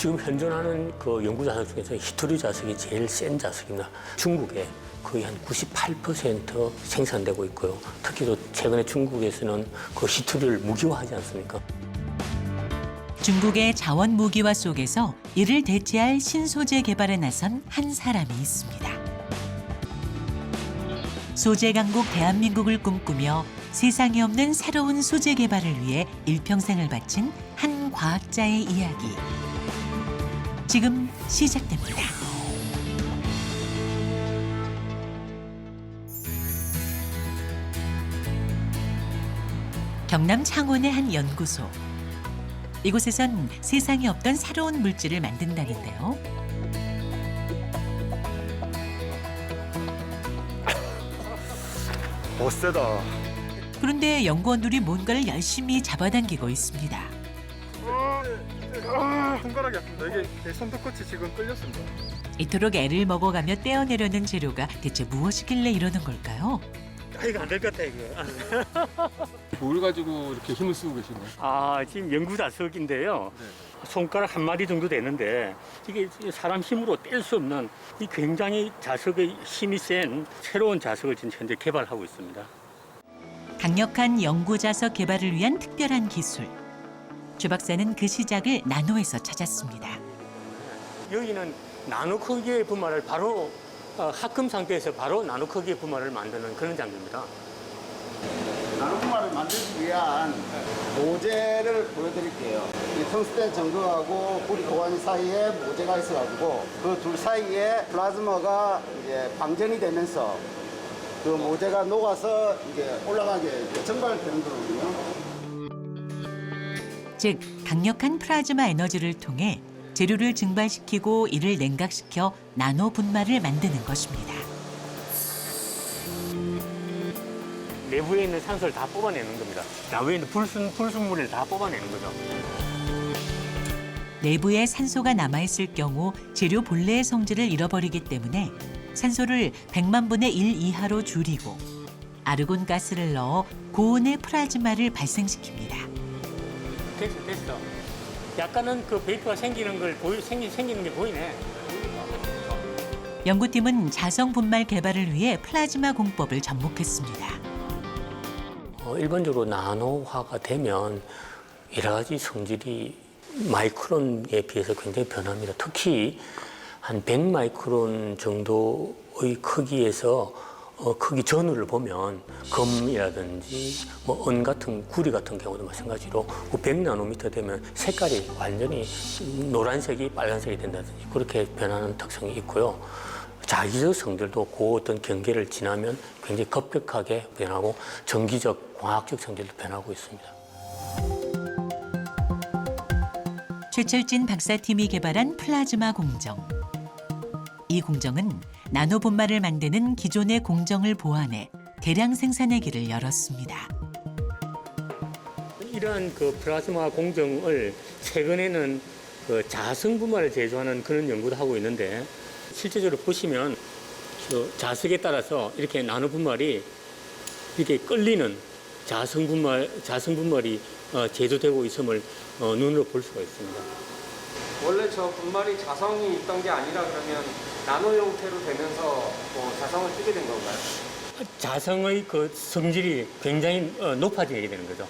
지금 현존하는 그 연구 자석 중에서 히토류 자석이 제일 센 자석입니다. 중국에 거의 한 98% 생산되고 있고요. 특히 또 최근에 중국에서는 그 히토류를 무기화하지 않습니까? 중국의 자원 무기화 속에서 이를 대체할 신소재 개발에 나선 한 사람이 있습니다. 소재 강국 대한민국을 꿈꾸며 세상에 없는 새로운 소재 개발을 위해 일평생을 바친 한 과학자의 이야기. 지금 시작됩니다. 경남 창원의 한 연구소. 이곳에선 세상에 없던 새로운 물질을 만든다는데요. 세다. 그런데 연구원들이 뭔가를 열심히 잡아당기고 있습니다. 손가락이 아픕니다. 이게 내 손톱끝이 지금 끌렸습니다. 이토록 애를 먹어가며 떼어내려는 재료가 대체 무엇이길래 이러는 걸까요? 이거 안 될 것 같아, 이거. 뭘 가지고 이렇게 힘을 쓰고 계신가요? 아, 지금 연구 자석인데요. 손가락 한 마디 정도 되는데 이게 사람 힘으로 뗄 수 없는 이 굉장히 자석의 힘이 센 새로운 자석을 지금 현재 개발하고 있습니다. 강력한 연구 자석 개발을 위한 특별한 기술. 주 박사는 그 시작을 나노에서 찾았습니다. 여기는 나노 크기의 분말을 바로 합금 상태에서 바로 나노 크기의 분말을 만드는 그런 장비입니다. 나노분말을 만들기 위한 모재를 보여드릴게요. 이 텅스텐 정극하고 뿌리 고관이 사이에 모재가 있어가지고 그 둘 사이에 플라즈마가 이제 방전이 되면서 그 모재가 녹아서 이제 올라가게 증발되는 거거든요. 즉, 강력한 플라즈마 에너지를 통해 재료를 증발시키고 이를 냉각시켜 나노 분말을 만드는 것입니다. 내부에 있는 산소를 다 뽑아내는 겁니다. 나무에 있는 불순물을 다 뽑아내는 거죠. 내부에 산소가 남아있을 경우 재료 본래의 성질을 잃어버리기 때문에 산소를 100만 분의 1 이하로 줄이고 아르곤 가스를 넣어 고온의 플라즈마를 발생시킵니다. 됐어. 약간은 그 베이프가 생기는 게 보이네. 연구팀은 자성 분말 개발을 위해 플라즈마 공법을 접목했습니다. 일반적으로 나노화가 되면 여러 가지 성질이 마이크론에 비해서 굉장히 변합니다. 특히 한 100마이크론 정도의 크기에서 크기 전후를 보면 금이라든지 뭐 은 같은 구리 같은 경우도 마찬가지로 100나노미터 되면 색깔이 완전히 노란색이 빨간색이 된다든지 그렇게 변하는 특성이 있고요. 자기적 성질도 그 어떤 경계를 지나면 굉장히 급격하게 변하고 전기적, 광학적 성질도 변하고 있습니다. 최철진 박사팀이 개발한 플라즈마 공정. 이 공정은 나노 분말을 만드는 기존의 공정을 보완해 대량 생산의 길을 열었습니다. 이러한 그 플라즈마 공정을 최근에는 그 자성 분말을 제조하는 그런 연구도 하고 있는데 실제적으로 보시면 그 자석에 따라서 이렇게 나노 분말이 이렇게 끌리는 자성 분말이 제조되고 있음을 눈으로 볼 수가 있습니다. 원래 저 분말이 자성이 있던 게 아니라 그러면 나노 형태로 되면서 자성을 띠게 된 건가요? 자성의 그 성질이 굉장히 높아지게 되는 거죠.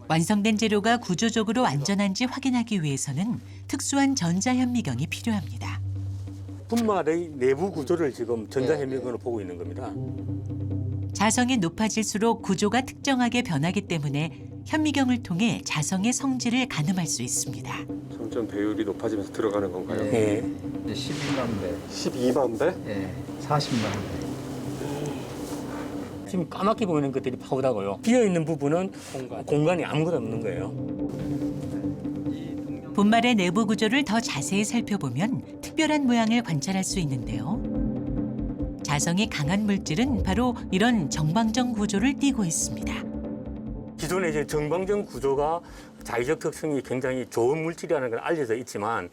완성된 재료가 구조적으로 안전한지 확인하기 위해서는 특수한 전자현미경이 필요합니다. 분말의 내부 구조를 지금 전자현미경으로 보고 있는 겁니다. 자성이 높아질수록 구조가 특정하게 변하기 때문에 현미경을 통해 자성의 성질을 가늠할 수 있습니다. 점점 배율이 높아지면서 들어가는 건가요? 네. 12만 배, 12만 배? 예, 40만 배. 지금 까맣게 보이는 것들이 파우더고요. 비어있는 부분은 공간이 아무것도 없는 거예요. 분말의 내부 구조를 더 자세히 살펴보면 특별한 모양을 관찰할 수 있는데요. 자성이 강한 물질은 바로 이런 정방정 구조를 띠고 있습니다. 기존의 이제 정방정 구조가 자기적 특성이 굉장히 좋은 물질이라는 걸 알려져 있지만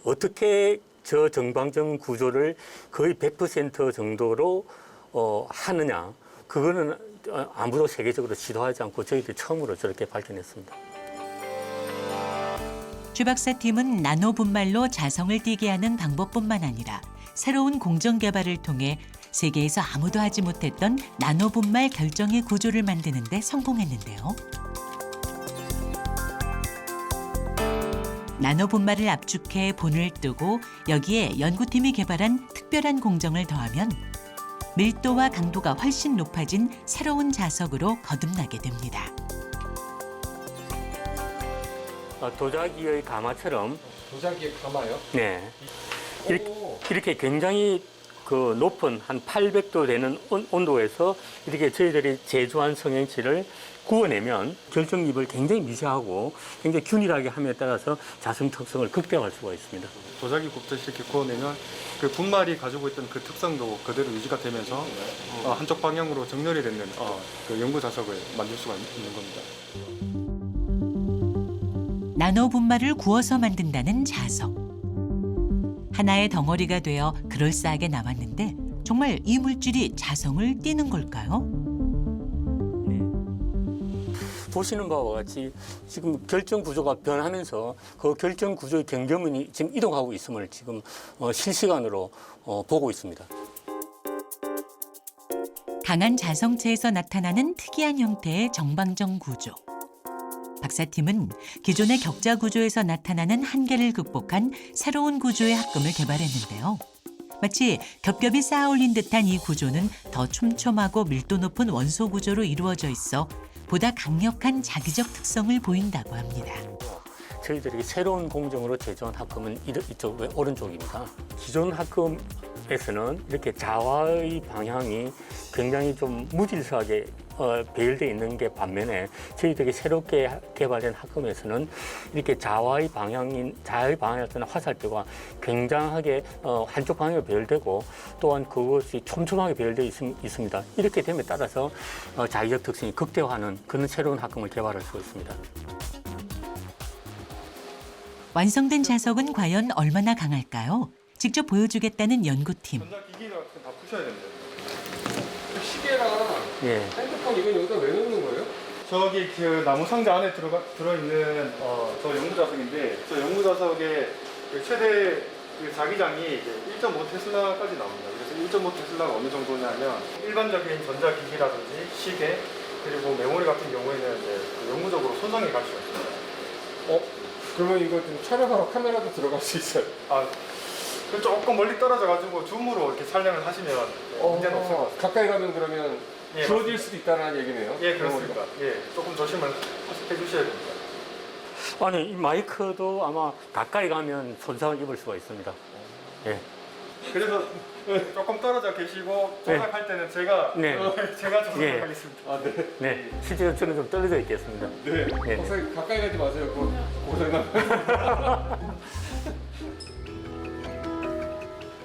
어떻게 저 정방정 구조를 거의 100% 정도로 하느냐, 그거는 아무도 세계적으로 시도하지 않고 저희들이 처음으로 저렇게 발견했습니다. 최 박사팀은 나노 분말로 자성을 띠게 하는 방법뿐만 아니라 새로운 공정 개발을 통해 세계에서 아무도 하지 못했던 나노 분말 결정의 구조를 만드는 데 성공했는데요. 나노 분말을 압축해 본을 뜨고 여기에 연구팀이 개발한 특별한 공정을 더하면 밀도와 강도가 훨씬 높아진 새로운 자석으로 거듭나게 됩니다. 도자기의 가마처럼 도자기에 감아요? 네. 이렇게 굉장히 그 높은 한 800도 되는 온도에서 이렇게 저희들이 제조한 성형치를 구워내면 결정입을 굉장히 미세하고 굉장히 균일하게 함에 따라서 자성 특성을 극대화할 수가 있습니다. 도자기 굽듯이 이렇게 구워내면 그 분말이 가지고 있던 그 특성도 그대로 유지가 되면서 한쪽 방향으로 정렬이 되는 그 연구 자석을 만들 수가 있는 겁니다. 나노 분말을 구워서 만든다는 자석. 하나의 덩어리가 되어 그럴싸하게 나왔는데 정말 이 물질이 자성을 띠는 걸까요? 보시는 바와 같이 지금 결정 구조가 변하면서 그 결정 구조의 경계문이 지금 이동하고 있음을 지금 실시간으로 보고 있습니다. 강한 자성체에서 나타나는 특이한 형태의 정방정 구조. 박사팀은 기존의 격자 구조에서 나타나는 한계를 극복한 새로운 구조의 합금을 개발했는데요. 마치 겹겹이 쌓아올린 듯한 이 구조는 더 촘촘하고 밀도 높은 원소 구조로 이루어져 있어 보다 강력한 자기적 특성을 보인다고 합니다. 저희들이 새로운 공정으로 제조한 합금은 이쪽 오른쪽입니다. 기존 합금에서는 이렇게 자화의 방향이 굉장히 좀 무질서하게 배열되어 있는 게 반면에 저희들이 새롭게 개발된 합금에서는 이렇게 자화의 방향에 따른 화살표가 굉장하게 한쪽 방향으로 배열되고 또한 그것이 촘촘하게 배열되어 있습니다. 이렇게 됨에 따라서 자기적 특성이 극대화하는 그런 새로운 합금을 개발할 수 있습니다. 완성된 자석은 과연 얼마나 강할까요? 직접 보여주겠다는 연구팀. 전자기기를 다 푸셔야 됩니다. 시계랑 예. 핸드폰 이건 여기다 왜 놓는 거예요? 저기 그 나무 상자 안에 들어있는 저 연구 자석인데 저 연구 자석의 그 최대 그 자기장이 이제 1.5 테슬라까지 나옵니다. 그래서 1.5 테슬라가 어느 정도냐면 일반적인 전자기기라든지 시계 그리고 메모리 같은 경우에는 이제 영구적으로 손상이 갈 수가 있습니다. 그러면 이거 좀 촬영하러 카메라도 들어갈 수 있어요? 그 조금 멀리 떨어져가지고 줌으로 이렇게 촬영을 하시면 문제는 없을 것 같아요. 가까이 가면 그러면 예, 부러질 수도 있다는 얘기네요. 예, 그렇습니다. 예, 조금 조심을 해주셔야 됩니다. 아니, 이 마이크도 아마 가까이 가면 손상을 입을 수가 있습니다. 예. 그래서 조금 떨어져 계시고 조작할 때는 제가 제가 조작을 하겠습니다. 네. 네. 실제로 저는 좀 떨어져 있겠습니다. 네. 예. 박사님 가까이 가지 마세요. 그거 고장나면.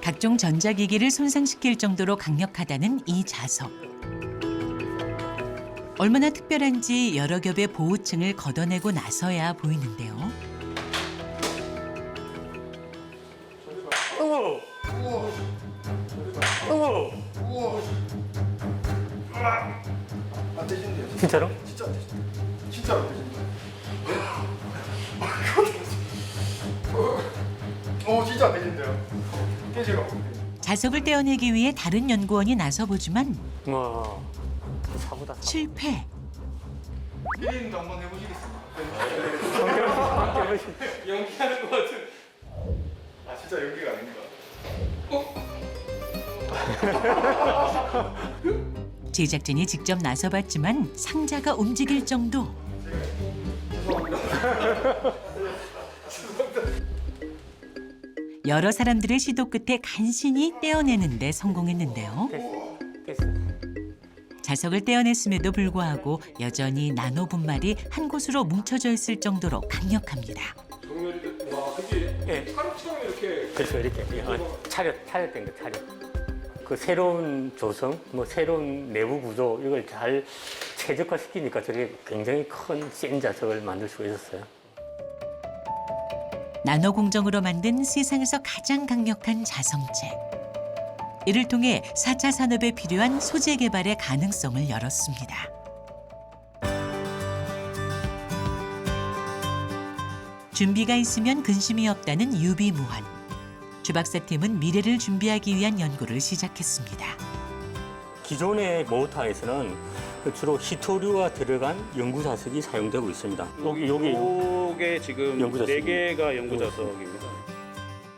각종 전자기기를 손상시킬 정도로 강력하다는 이 자석. 얼마나 특별한지 여러 겹의 보호층을 걷어내고 나서야 보이는데요. 안 되시는데요? 진짜로? 진짜 안 되시는데요? 진짜 안 되시는데요? 깨지러. 자석을 떼어내기 위해 다른 연구원이 나서보지만 와, 사고다. 실패. 피디님도 한번 해보시겠습니다. 연기하는 것 같은. 진짜 연기가 아닙니다. 제작진이 직접 나서봤지만 상자가 움직일 정도. 여러 사람들의 시도 끝에 간신히 떼어내는 데 성공했는데요. 됐어. 자석을 떼어냈음에도 불구하고 여전히 나노 분말이 한 곳으로 뭉쳐져 있을 정도로 강력합니다. 정렬이 와 이게 예. 차력처럼 이렇게. 그래서 이렇게 차렷된 거, 차렷. 그 새로운 조성, 새로운 내부 구조 이걸 잘 최적화시키니까 저게 굉장히 큰 센 자석을 만들 수가 있었어요. 나노 공정으로 만든 세상에서 가장 강력한 자성체. 이를 통해 4차 산업에 필요한 소재 개발의 가능성을 열었습니다. 준비가 있으면 근심이 없다는 유비무환. 최 박사팀은 미래를 준비하기 위한 연구를 시작했습니다. 기존의 모터에서는 주로 히토류가 들어간 연구 자석이 사용되고 있습니다. 요게 지금 연구 자석이- 4개가 연구 자석입니다.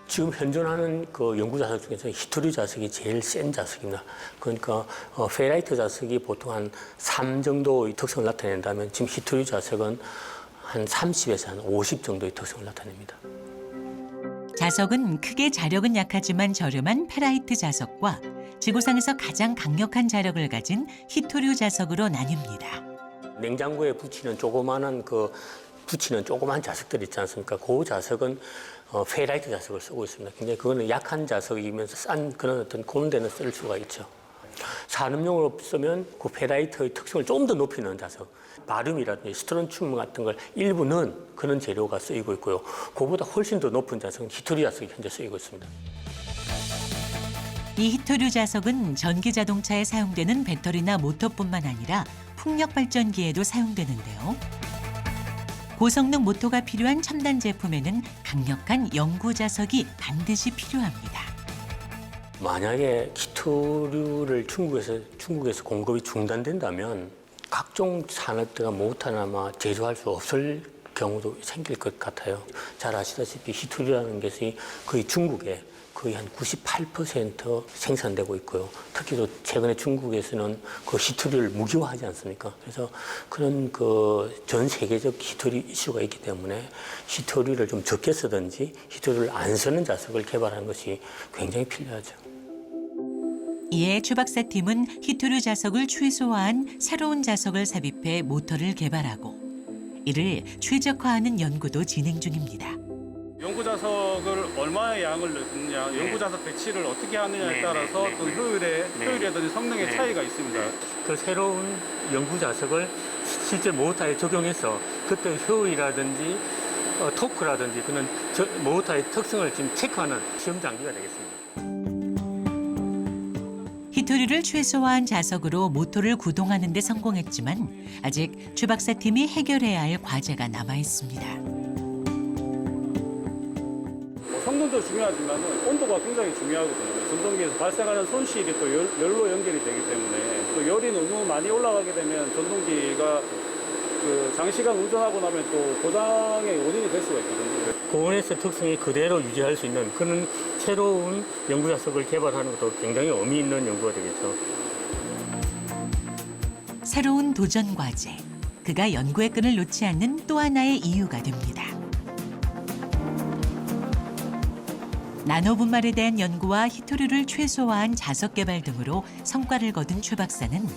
지금 현존하는 그 연구 자석 중에서 히토류 자석이 제일 센 자석입니다. 그러니까 페라이트 자석이 보통 한 3 정도의 특성을 나타낸다면 지금 히토류 자석은 한 30에서 한 50 정도의 특성을 나타냅니다. 자석은 크게 자력은 약하지만 저렴한 페라이트 자석과 지구상에서 가장 강력한 자력을 가진 히토류 자석으로 나뉩니다. 냉장고에 붙이는 조그마한 자석들 있지 않습니까? 그 자석은 페라이트 자석을 쓰고 있습니다. 굉장히 그거는 약한 자석이면서 싼 그런 어떤 그런 데는 쓸 수가 있죠. 산업용으로 쓰면 그 페라이트의 특성을 좀 더 높이는 자석, 바륨이라든지 스트론튬 같은 걸 일부 넣은 그런 재료가 쓰이고 있고요. 그보다 훨씬 더 높은 자석은 히토류 자석이 현재 쓰이고 있습니다. 이 히토류 자석은 전기 자동차에 사용되는 배터리나 모터뿐만 아니라 풍력 발전기에도 사용되는데요. 고성능 모터가 필요한 첨단 제품에는 강력한 연구 자석이 반드시 필요합니다. 만약에 히토류를 중국에서 공급이 중단된다면 각종 산업들과 모터나 제조할 수 없을 경우도 생길 것 같아요. 잘 아시다시피 히토류라는 것이 거의 중국에 거의 한 98% 생산되고 있고요. 특히 또 최근에 중국에서는 그 히토류를 무기화하지 않습니까? 그래서 그런 전 세계적 히토류 이슈가 있기 때문에 히토류를 좀 적게 쓰든지 히토류를 안 쓰는 자석을 개발하는 것이 굉장히 필요하죠. 이에 최 박사팀은 히토류 자석을 최소화한 새로운 자석을 삽입해 모터를 개발하고 이를 최적화하는 연구도 진행 중입니다. 연구 자석을 얼마의 양을 넣느냐, 연구 자석 배치를 어떻게 하느냐에 따라서 그 효율이라든지 성능의 차이가 있습니다. 그 새로운 연구 자석을 실제 모터에 적용해서 그때 효율이라든지 토크라든지 그런 모터의 특성을 지금 체크하는 시험 장비가 되겠습니다. 히토류를 최소화한 자석으로 모터를 구동하는 데 성공했지만 아직 최 박사팀이 해결해야 할 과제가 남아 있습니다. 성능도 중요하지만 온도가 굉장히 중요하거든요. 전동기에서 발생하는 손실이 또 열로 연결이 되기 때문에 또 열이 너무 많이 올라가게 되면 전동기가 장시간 운전하고 나면 또 고장의 원인이 될 수가 있거든요. 고온에서 특성이 그대로 유지할 수 있는 그런 새로운 연구 자석을 개발하는 것도 굉장히 의미 있는 연구가 되겠죠. 새로운 도전 과제, 그가 연구의 끈을 놓지 않는 또 하나의 이유가 됩니다. 나노 분말에 대한 연구와 히토류를 최소화한 자석 개발 등으로 성과를 거둔 최 박사는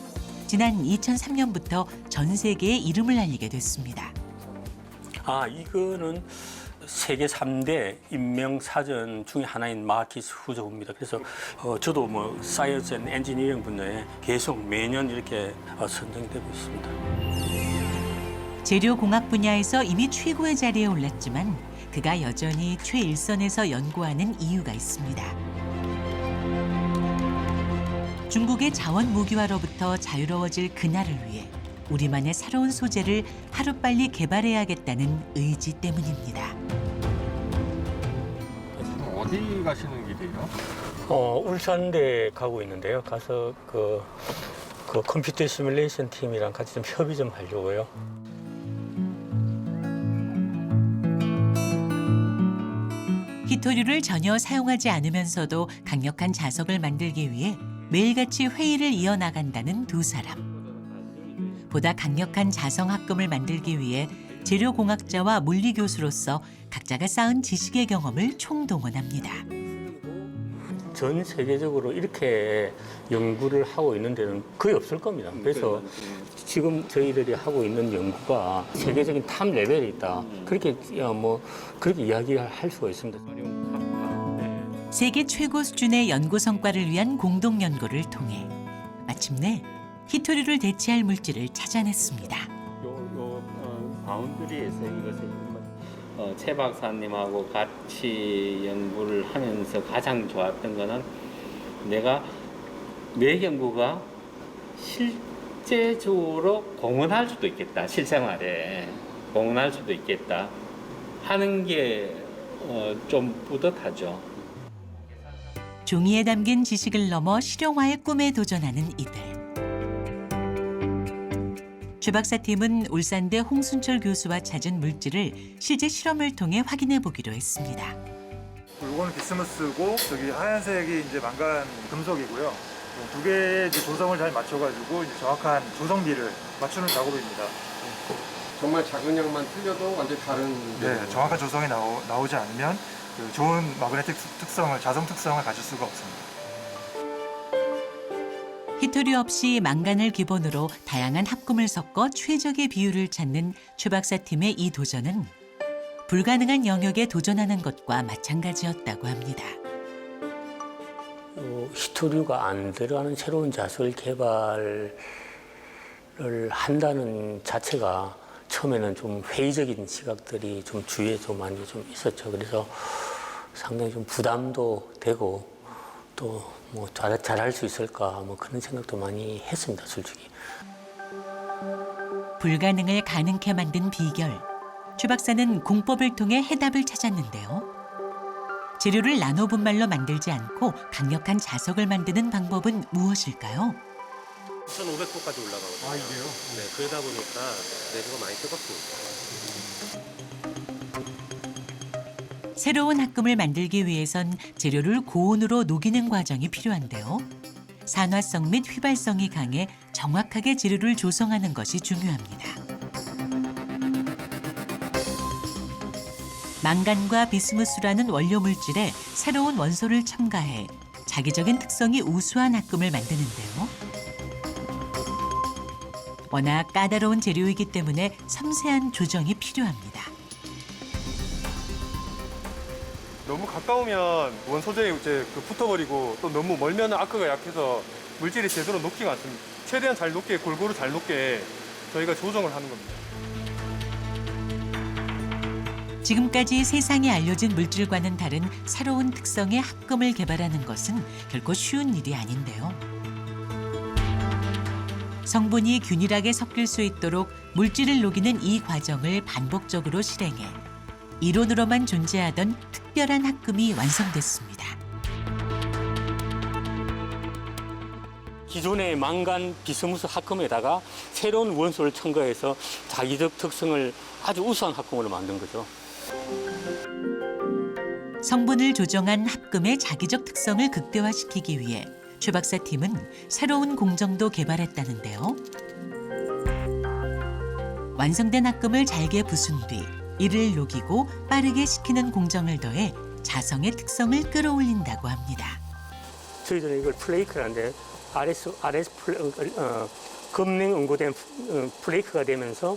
지난 2003년부터 전 세계에 이름을 알리게 됐습니다. 이거는 세계 3대 인명 사전 중에 하나인 마키스 후보입니다. 그래서 저도 사이언스 앤 엔지니어링 분야에 계속 매년 이렇게 선정되고 있습니다. 재료공학 분야에서 이미 최고의 자리에 올랐지만 그가 여전히 최일선에서 연구하는 이유가 있습니다. 중국의 자원 무기화로부터 자유로워질 그날을 위해 우리만의 새로운 소재를 하루빨리 개발해야겠다는 의지 때문입니다. 어디 가시는 길이에요? 울산대 가고 있는데요. 가서 그 컴퓨터 시뮬레이션 팀이랑 같이 좀 협의 좀 하려고요. 히토류를 전혀 사용하지 않으면서도 강력한 자석을 만들기 위해 매일같이 회의를 이어나간다는 두 사람. 보다 강력한 자성 합금을 만들기 위해 재료공학자와 물리교수로서 각자가 쌓은 지식의 경험을 총동원합니다. 전 세계적으로 이렇게 연구를 하고 있는 데는 거의 없을 겁니다. 그래서 지금 저희들이 하고 있는 연구가 세계적인 탑 레벨에 있다. 그렇게 그렇게 이야기할 수가 있습니다. 세계 최고 수준의 연구 성과를 위한 공동 연구를 통해 마침내 히토류를 대체할 물질을 찾아냈습니다. 바운드리에서 이것을 최 박사님하고 같이 연구를 하면서 가장 좋았던 거는 내가 내 연구가 실제적으로 공헌할 수도 있겠다. 실생활에 공헌할 수도 있겠다. 하는 게 좀 뿌듯하죠. 종이에 담긴 지식을 넘어 실용화의 꿈에 도전하는 이들. 최 박사팀은 울산대 홍순철 교수와 찾은 물질을 실제 실험을 통해 확인해 보기로 했습니다. 이거는 비스무스고 저기 하얀색이 이제 망간 금속이고요. 두 개의 이제 조성을 잘 맞춰가지고 이제 정확한 조성비를 맞추는 작업입니다. 정말 작은 양만 틀려도 완전히 다른. 네, 정확한 조성이 나오지 않으면 그 좋은 마그네틱 특성을, 자성 특성을 가질 수가 없습니다. 히토리 없이 망간을 기본으로 다양한 합금을 섞어 최적의 비율을 찾는 최 박사팀의 이 도전은 불가능한 영역에 도전하는 것과 마찬가지였다고 합니다. 히토류가 안 들어가는 새로운 자석을 개발을 한다는 자체가 처음에는 좀 회의적인 시각들이 좀 주위에 좀 많이 좀 있었죠. 그래서 상당히 좀 부담도 되고 또 뭐 잘할 수 있을까 뭐 그런 생각도 많이 했습니다, 솔직히. 불가능을 가능케 만든 비결. 최 박사는 공법을 통해 해답을 찾았는데요. 재료를 나노 분말로 만들지 않고 강력한 자석을 만드는 방법은 무엇일까요? 1,500도까지 올라가거든요. 아, 이게요? 네, 그러다 보니까 내부가 많이 뜨겁습니다. 새로운 합금을 만들기 위해선 재료를 고온으로 녹이는 과정이 필요한데요. 산화성 및 휘발성이 강해 정확하게 재료를 조성하는 것이 중요합니다. 망간과 비스무스라는 원료 물질에 새로운 원소를 첨가해 자기적인 특성이 우수한 합금을 만드는데요. 워낙 까다로운 재료이기 때문에 섬세한 조정이 필요합니다. 너무 가까우면 원소재에 이제 붙어버리고 또 너무 멀면 아크가 약해서 물질이 제대로 녹지가 않습니다. 최대한 잘 녹게, 골고루 잘 녹게 저희가 조정을 하는 겁니다. 지금까지 세상에 알려진 물질과는 다른 새로운 특성의 합금을 개발하는 것은 결코 쉬운 일이 아닌데요. 성분이 균일하게 섞일 수 있도록 물질을 녹이는 이 과정을 반복적으로 실행해 이론으로만 존재하던 특별한 합금이 완성됐습니다. 기존의 망간 비스무스 합금에다가 새로운 원소를 첨가해서 자기적 특성을 아주 우수한 합금으로 만든 거죠. 성분을 조정한 합금의 자기적 특성을 극대화시키기 위해 최 박사팀은 새로운 공정도 개발했다는데요. 완성된 합금을 잘게 부순 뒤 이를 녹이고 빠르게 식히는 공정을 더해 자성의 특성을 끌어올린다고 합니다. 저희들은 이걸 플레이크라는데 금냉 응고된 플레이크가 되면서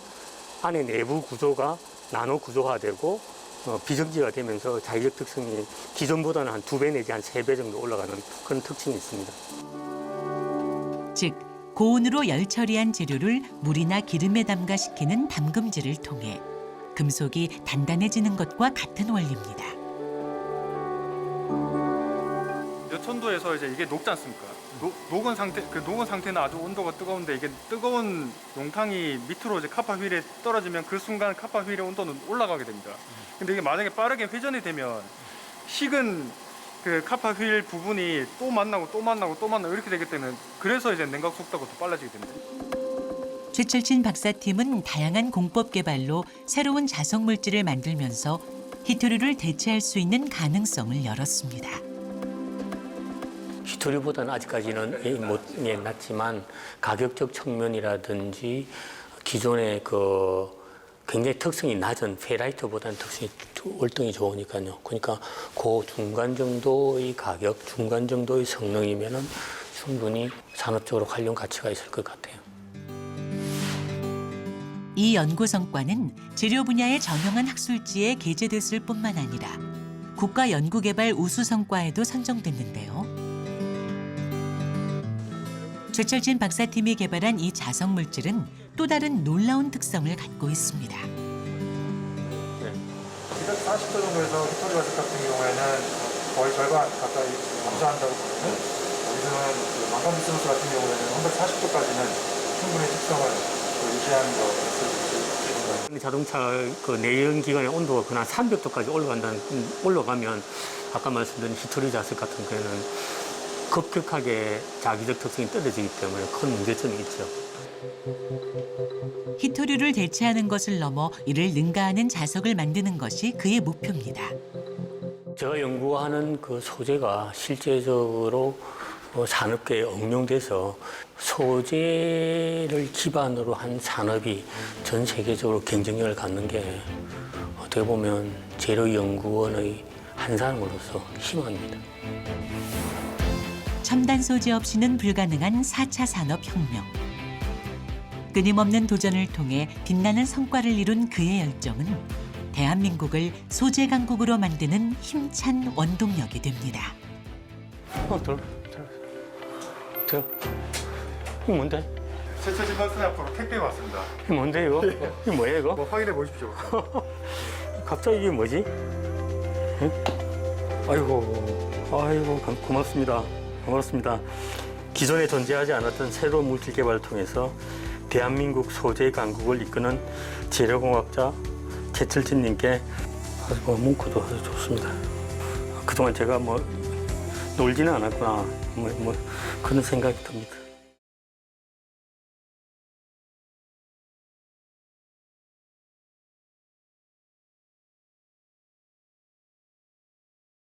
안에 내부 구조가 나노 구조화되고 비정지가 되면서 자기적 특성이 기존보다는 한 2배 내지 한 3배 정도 올라가는 그런 특징이 있습니다. 즉 고온으로 열 처리한 재료를 물이나 기름에 담가 식히는 담금질을 통해 금속이 단단해지는 것과 같은 원리입니다. 몇 천도에서 이제 이게 녹지 않습니까? 녹은 상태는 아주 온도가 뜨거운데 이게 뜨거운 용탕이 밑으로 이제 카파 휠에 떨어지면 그 순간 카파 휠의 온도는 올라가게 됩니다. 근데 이게 만약에 빠르게 회전이 되면 식은 그 카파 휠 부분이 또 만나고 이렇게 되기 때문에 그래서 이제 냉각 속도가 더 빨라지게 됩니다. 최철진 박사팀은 다양한 공법 개발로 새로운 자석 물질을 만들면서 히토류를 대체할 수 있는 가능성을 열었습니다. 히토류보다는 아직까지는 낮지만 가격적 측면이라든지 기존의 그 굉장히 특성이 낮은 페라이트보다는 특성이 월등히 좋으니까요. 그러니까 그 중간 정도의 가격, 중간 정도의 성능이면은 충분히 산업적으로 활용 가치가 있을 것 같아요. 이 연구 성과는 재료 분야의 저명한 학술지에 게재됐을 뿐만 아니라 국가 연구개발 우수 성과에도 선정됐는데요. 최철진 박사팀이 개발한 이 자석 물질은 또 다른 놀라운 특성을 갖고 있습니다. 240도 정도에서 히토리 자석 같은 경우에는 거의 절반 가까이 감소한다고 보면 여기서는 망간 비스무스 같은 경우에는 340도까지는 충분히 특성을 유지하는 것을 볼 수 있습니다. 자동차 그 내연 기관의 온도가 그냥 300도까지 올라가면 아까 말씀드린 히토리 자석 같은 경우에는 급격하게 자기적 특성이 떨어지기 때문에 큰 문제점이 있죠. 히토류를 대체하는 것을 넘어 이를 능가하는 자석을 만드는 것이 그의 목표입니다. 제가 연구하는 그 소재가 실제적으로 산업계에 응용돼서 소재를 기반으로 한 산업이 전 세계적으로 경쟁력을 갖는 게 어떻게 보면 재료연구원의 한 사람으로서 희망입니다. 첨단 소재 없이는 불가능한 4차 산업혁명. 끊임없는 도전을 통해 빛나는 성과를 이룬 그의 열정은 대한민국을 소재 강국으로 만드는 힘찬 원동력이 됩니다. 이거 뭔데? 세차진 발생 앞으로 택배가 왔습니다. 이거 뭔데 이거? 이거 뭐야 이거? 뭐 확인해 보십시오. 갑자기 이게 뭐지? 응? 아이고 고맙습니다. 고맙습니다. 기존에 존재하지 않았던 새로운 물질 개발을 통해서 대한민국 소재 강국을 이끄는 재료공학자 최철진님께 아주 문구도 아주 좋습니다. 그동안 제가 놀지는 않았구나. 그런 생각이 듭니다.